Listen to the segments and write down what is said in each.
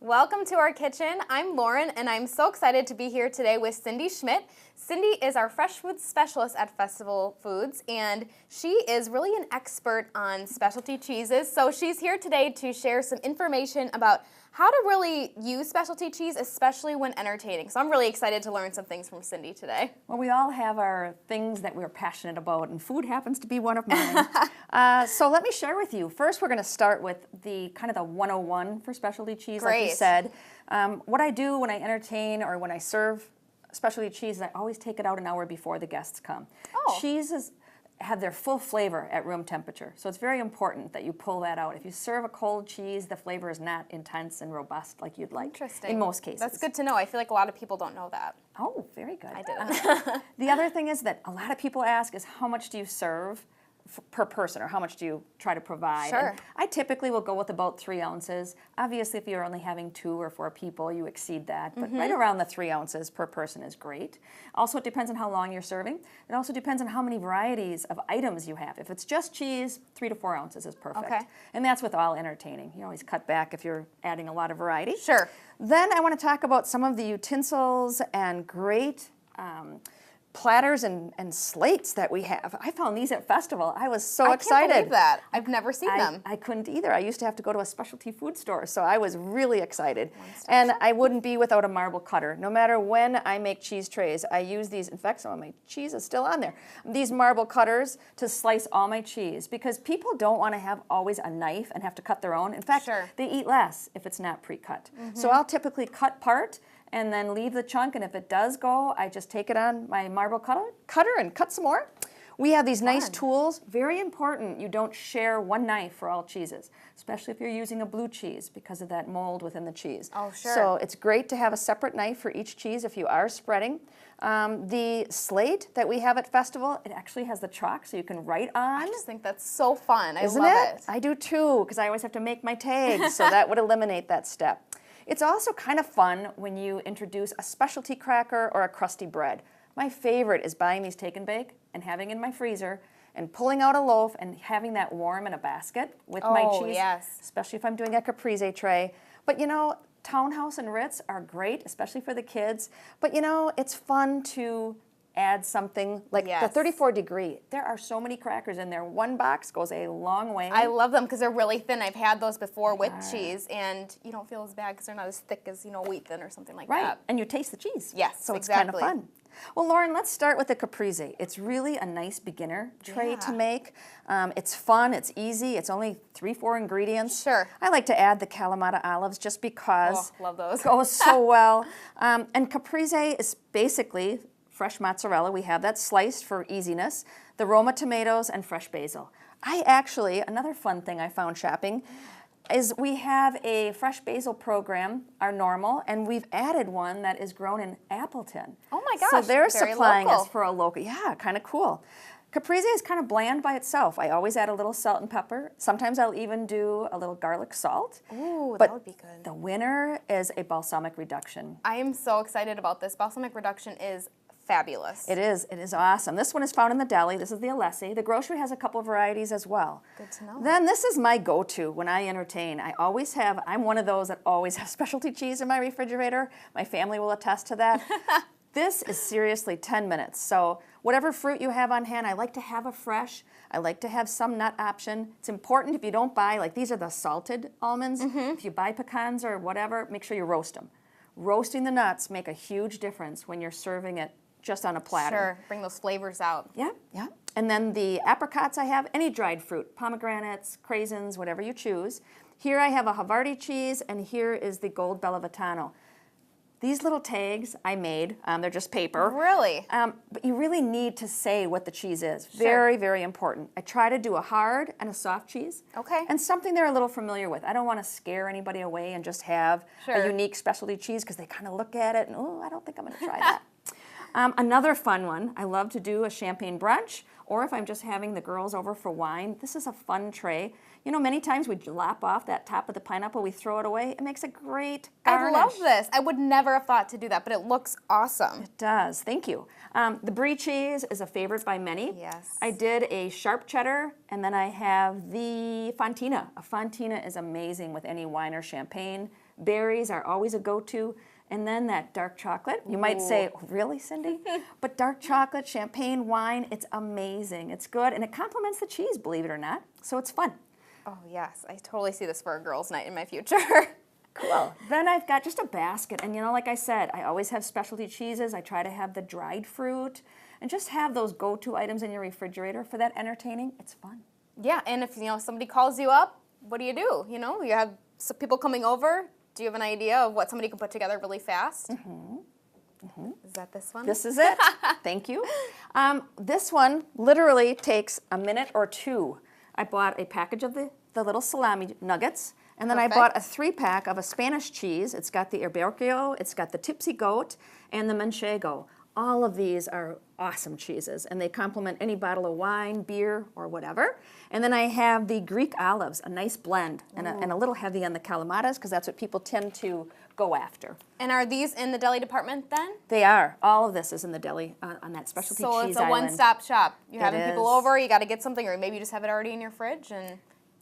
Welcome to our kitchen. I'm Lauren, and I'm so excited to be here today with Cindy Schmidt. Cindy is our fresh food specialist at Festival Foods, and she is really an expert on specialty cheeses. So she's here today to share some information about how to really use specialty cheese, especially when entertaining. So I'm really excited to learn some things from Cindy today. Well, we all have our things that we're passionate about, and food happens to be one of mine. So let me share with you. First, we're going to start with the kind of the 101 for specialty cheese, like you said. What I do when I entertain or when I serve specialty cheese is I always take it out an hour before the guests come. Oh. Cheeses have their full flavor at room temperature, so it's very important that you pull that out. If you serve a cold cheese, the flavor is not intense and robust like you'd like. Interesting. In most cases. That's good to know. I feel like a lot of people don't know that. Oh, very good. I didn't. The other thing is that a lot of people ask is how much do you serve per person, or how much do you try to provide? Sure. And I typically will go with about 3 ounces. Obviously, if you're only having 2 or 4 people, you exceed that, but right around the 3 ounces per person is great. Also, it depends on how long you're serving. It also depends on how many varieties of items you have. If it's just cheese, 3 to 4 ounces is perfect. Okay. And that's with all entertaining. You always cut back if you're adding a lot of variety. Sure. Then I want to talk about some of the utensils and great platters and slates that we have. I found these at Festival. I was so excited. I can't believe that. I've never seen them. I couldn't either. I used to have to go to a specialty food store, so I was really excited. And I wouldn't be without a marble cutter. No matter when I make cheese trays, I use these. In fact, some of my cheese is still on there. These marble cutters to slice all my cheese, because people don't want to have always a knife and have to cut their own. In fact, they eat less if it's not pre-cut. So I'll typically cut part and then leave the chunk, and if it does go, I just take it on my marble cutter and cut some more. We have these nice tools. Very important, you don't share one knife for all cheeses, especially if you're using a blue cheese because of that mold within the cheese. Oh, sure. So it's great to have a separate knife for each cheese if you are spreading. The slate that we have at Festival, it actually has the chalk so you can write on. I just think that's so fun. I Isn't love it. I do too, because I always have to make my tags, so that would eliminate that step. It's also kind of fun when you introduce a specialty cracker or a crusty bread. My favorite is buying these take and bake and having in my freezer and pulling out a loaf and having that warm in a basket with my cheese, especially if I'm doing a Caprese tray. But you know, Townhouse and Ritz are great, especially for the kids. But you know, it's fun to add something like the 34 degree. There are so many crackers in there. One box goes a long way. I love them because they're really thin. I've had those before with cheese, and you don't feel as bad because they're not as thick as, wheat thin or something like that. Right, and you taste the cheese. Yes, so it's kind of fun. Well, Lauren, let's start with the Caprese. It's really a nice beginner tray to make. It's fun, it's easy, it's only 3-4 ingredients. Sure. I like to add the Kalamata olives just because love those. It goes so well. And Caprese is basically fresh mozzarella. We have that sliced for easiness. The Roma tomatoes and fresh basil. Another fun thing I found shopping is we have a fresh basil program, our normal, and we've added one that is grown in Appleton. Oh my gosh, so they're very supplying local. us for a local, kind of cool. Caprese is kind of bland by itself. I always add a little salt and pepper. Sometimes I'll even do a little garlic salt. Ooh, but that would be good. The winner is a balsamic reduction. I am so excited about this. Balsamic reduction is fabulous. It is awesome. This one is found in the deli. This is the Alessi. The grocery has a couple of varieties as well. Good to know. Then this is my go-to when I entertain. I'm one of those that always have specialty cheese in my refrigerator. My family will attest to that. This is seriously 10 minutes. So whatever fruit you have on hand, I like to have a fresh. I like to have some nut option. It's important if you don't buy, like these are the salted almonds. If you buy pecans or whatever, make sure you roast them. Roasting the nuts make a huge difference when you're serving it just on a platter. Sure, bring those flavors out. Yeah. And then the apricots I have, any dried fruit, pomegranates, craisins, whatever you choose. Here I have a Havarti cheese, and here is the Gold Bellavitano. These little tags I made, they're just paper. Really? But you really need to say what the cheese is. Very, very important. I try to do a hard and a soft cheese. Okay. And something they're a little familiar with. I don't want to scare anybody away and just have a unique specialty cheese because they kind of look at it and, I don't think I'm going to try that. Another fun one, I love to do a champagne brunch, or if I'm just having the girls over for wine, this is a fun tray. You know, many times we lop off that top of the pineapple, we throw it away. It makes a great garnish. I love this. I would never have thought to do that, but it looks awesome. It does. Thank you. The brie cheese is a favorite by many. Yes. I did a sharp cheddar, and then I have the fontina. A fontina is amazing with any wine or champagne. Berries are always a go-to. And then that dark chocolate. You might say, really, Cindy? But dark chocolate, champagne, wine, it's amazing. It's good, and it complements the cheese, believe it or not. So it's fun. Oh, yes. I totally see this for a girls' night in my future. Cool. Then I've got just a basket. And, like I said, I always have specialty cheeses. I try to have the dried fruit. And just have those go-to items in your refrigerator for that entertaining. It's fun. Yeah, and if, somebody calls you up, what do? You have some people coming over. Do you have an idea of what somebody can put together really fast? Is that this one? This is it. Thank you. This one literally takes a minute or two. I bought a package of the little salami nuggets, and then Perfect. I bought a 3-pack of a Spanish cheese. It's got the Iberico, it's got the Tipsy Goat, and the Manchego. All of these are awesome cheeses, and they complement any bottle of wine, beer, or whatever. And then I have the Greek olives, a nice blend, and a little heavy on the calamatas, because that's what people tend to go after. And are these in the deli department then? They are. All of this is in the deli on that specialty So cheese it's a island. one-stop shop. You're having people is. over, you got to get something, or maybe you just have it already in your fridge, and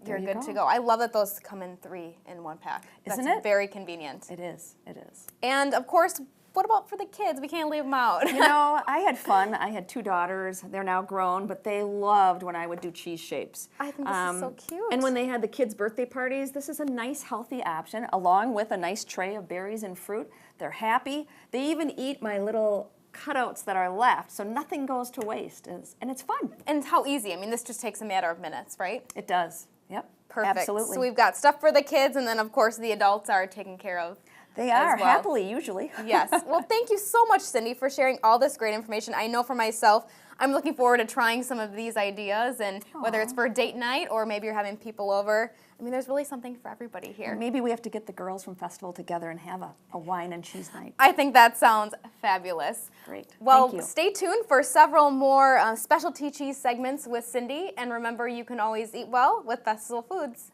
you're you good go. to go. I love that those come in 3 in 1 pack. Isn't That's it? very convenient. It is. It is. And of course, what about for the kids? We can't leave them out. I had fun. I had 2 daughters. They're now grown, but they loved when I would do cheese shapes. I think this is so cute. And when they had the kids' birthday parties, this is a nice, healthy option, along with a nice tray of berries and fruit. They're happy. They even eat my little cutouts that are left, so nothing goes to waste, and it's fun. And how easy. I mean, this just takes a matter of minutes, right? It does. Yep. Perfect. Absolutely. So we've got stuff for the kids, and then, of course, the adults are taken care of. They are, well. happily, usually. Yes. Well, thank you so much, Cindy, for sharing all this great information. I know for myself, I'm looking forward to trying some of these ideas, and whether it's for a date night or maybe you're having people over, I mean, there's really something for everybody here. Maybe we have to get the girls from Festival together and have a wine and cheese night. I think that sounds fabulous. Great. Well, Thank you. stay tuned for several more specialty cheese segments with Cindy, and remember, you can always eat well with Festival Foods.